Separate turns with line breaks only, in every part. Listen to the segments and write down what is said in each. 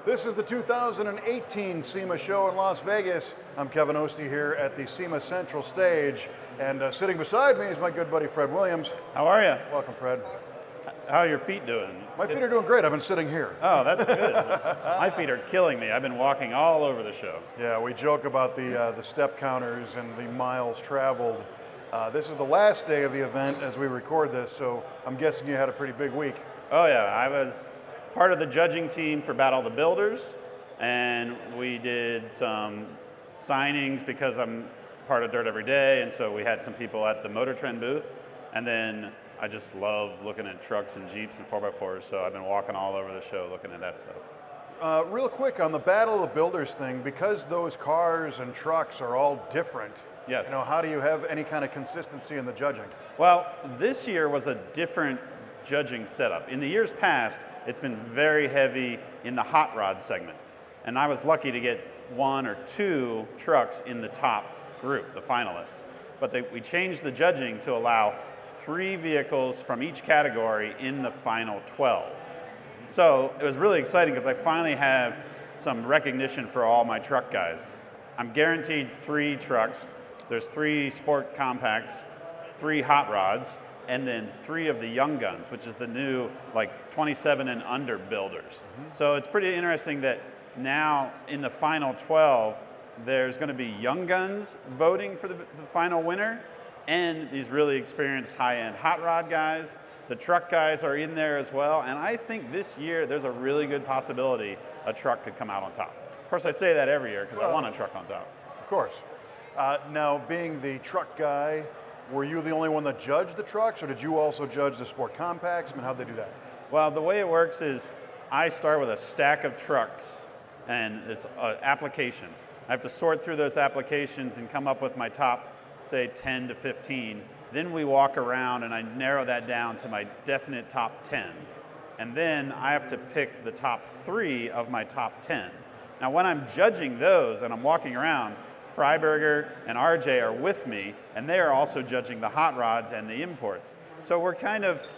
This is the 2018 SEMA show in Las Vegas. I'm Kevin Ostie here at the SEMA Central stage, and sitting beside me is my good buddy Fred Williams.
How are you?
Welcome, Fred.
How are your feet doing?
My feet are doing great. I've been sitting here.
Oh, that's good. My feet are killing me. I've been walking all over the show.
Yeah, we joke about the step counters and the miles traveled. This is the last day of the event as we record this, so I'm guessing you had a pretty big week.
Oh yeah, I was part of the judging team for Battle of the Builders, and we did some signings because I'm part of Dirt Every Day, and so we had some people at the Motor Trend booth, and then I just love looking at trucks and Jeeps and 4x4s, so I've been walking all over the show looking at that stuff.
Real quick, on the Battle of the Builders thing, because those cars and trucks are all different,
yes.
How do you have any kind of consistency in the judging?
Well, this year was a different judging setup. In the years past, it's been very heavy in the hot rod segment. And I was lucky to get one or two trucks in the top group, the finalists. But we changed the judging to allow 3 vehicles from each category in the final 12. So it was really exciting because I finally have some recognition for all my truck guys. I'm guaranteed 3 trucks. There's 3 sport compacts, 3 hot rods, and then 3 of the young guns, which is the new 27 and under builders. Mm-hmm. So it's pretty interesting that now in the final 12, there's going to be young guns voting for the final winner, and these really experienced high-end hot rod guys. The truck guys are in there as well, and I think this year there's a really good possibility a truck could come out on top. Of course, I say that every year because I want a truck on top.
Of course. Now, being the truck guy, were you the only one that judged the trucks, or did you also judge the sport compacts? I mean, how'd they do that?
Well, the way it works is I start with a stack of trucks and it's applications. I have to sort through those applications and come up with my top, say, 10 to 15. Then we walk around and I narrow that down to my definite top 10. And then I have to pick the top 3 of my top 10. Now, when I'm judging those and I'm walking around, Freiberger and RJ are with me, and they are also judging the hot rods and the imports. So we're kind of,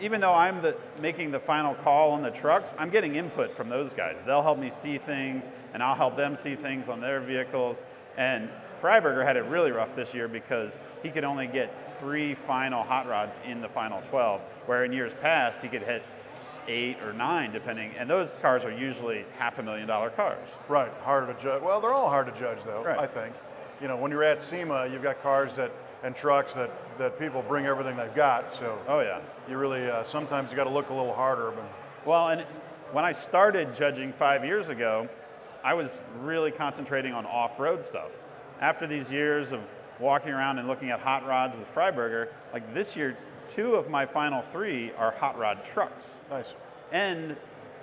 even though I'm making the final call on the trucks, I'm getting input from those guys. They'll help me see things, and I'll help them see things on their vehicles. And Freiberger had it really rough this year because he could only get 3 final hot rods in the final 12, where in years past he could hit 8 or 9 depending, and those cars are usually $500,000 cars.
Right, harder to judge. Well, they're all hard to judge though, right. I think. When you're at SEMA, you've got cars and trucks that people bring everything they've got, so
oh yeah.
You really, sometimes you got to look a little harder. But
well, and when I started judging 5 years ago, I was really concentrating on off-road stuff. After these years of walking around and looking at hot rods with Freiberger, like this year, 2 of my final 3 are hot rod trucks.
Nice.
And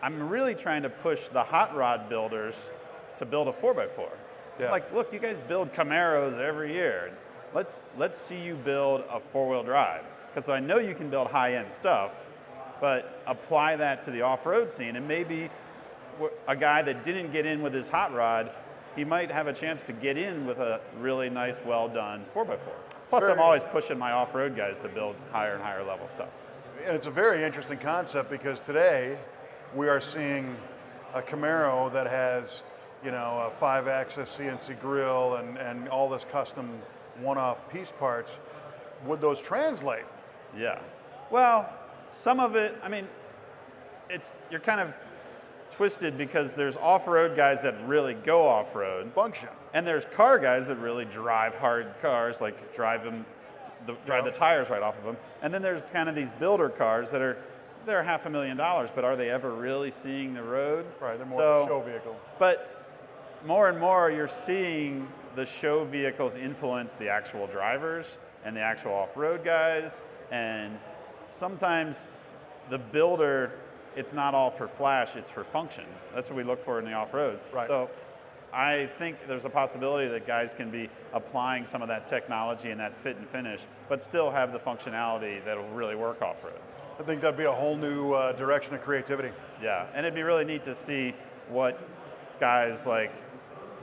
I'm really trying to push the hot rod builders to build a 4x4.
Yeah.
Like, look, you guys build Camaros every year. Let's see you build a 4-wheel drive. Because I know you can build high-end stuff, but apply that to the off-road scene, and maybe a guy that didn't get in with his hot rod, he might have a chance to get in with a really nice, well-done 4x4. Plus, I'm always pushing my off-road guys to build higher and higher level stuff.
And it's a very interesting concept because today we are seeing a Camaro that has, a 5-axis CNC grill and all this custom one-off piece parts. Would those translate?
Yeah. Well, some of it, you're kind of twisted because there's off-road guys that really go off-road.
Function.
And there's car guys that really drive hard cars, like drive the tires right off of them. And then there's kind of these builder cars that they're $500,000, but are they ever really seeing the road?
Right, they're more of a show vehicle.
But more and more you're seeing the show vehicles influence the actual drivers and the actual off-road guys. And sometimes the builder, it's not all for flash, it's for function. That's what we look for in the off-road.
Right.
So I think there's a possibility that guys can be applying some of that technology and that fit and finish, but still have the functionality that'll really work off-road.
I think that'd be a whole new direction of creativity.
Yeah, and it'd be really neat to see what guys like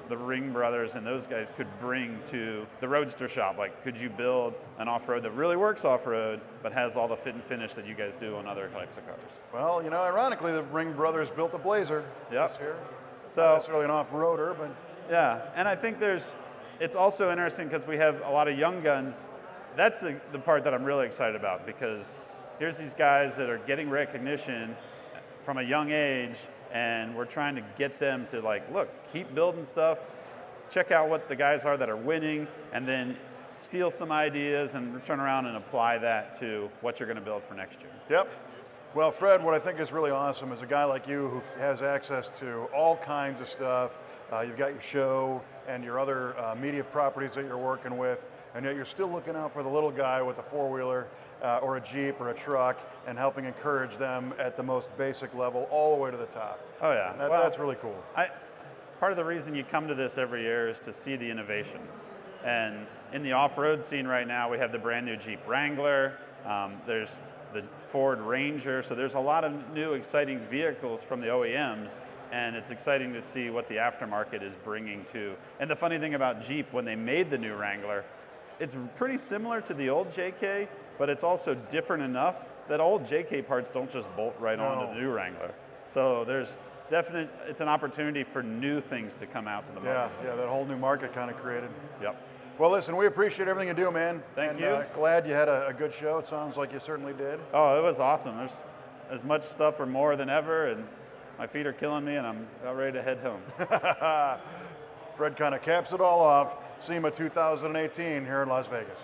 the Ring brothers and those guys could bring to the roadster shop? Like, could you build an off-road that really works off-road, but has all the fit and finish that you guys do on other types of cars?
Well, you know, ironically, the Ring brothers built a Blazer this year.
So,
not necessarily an off-roader, but...
Yeah, and I think it's also interesting because we have a lot of young guns. That's the part that I'm really excited about, because here's these guys that are getting recognition from a young age, and we're trying to get them to, like, look, keep building stuff, check out what the guys are that are winning, and then steal some ideas and turn around and apply that to what you're going to build for next year.
Yep. Well, Fred, what I think is really awesome is a guy like you who has access to all kinds of stuff. You've got your show and your other media properties that you're working with, and yet you're still looking out for the little guy with a four-wheeler or a Jeep or a truck and helping encourage them at the most basic level all the way to the top.
Oh, yeah.
That's really cool.
Part of the reason you come to this every year is to see the innovations. And in the off-road scene right now, we have the brand new Jeep Wrangler. There's the Ford Ranger. So there's a lot of new exciting vehicles from the OEMs, and it's exciting to see what the aftermarket is bringing too. And the funny thing about Jeep, when they made the new Wrangler, it's pretty similar to the old JK, but it's also different enough that old JK parts don't just bolt right onto the new Wrangler. So there's it's an opportunity for new things to come out to the market.
Yeah, that whole new market kind of created.
Yep.
Well, listen, we appreciate everything you do, man.
Thank you.
Glad you had a good show. It sounds like you certainly did.
Oh, it was awesome. There's as much stuff or more than ever, and my feet are killing me, and I'm about ready to head home.
Fred kind of caps it all off. SEMA 2018 here in Las Vegas.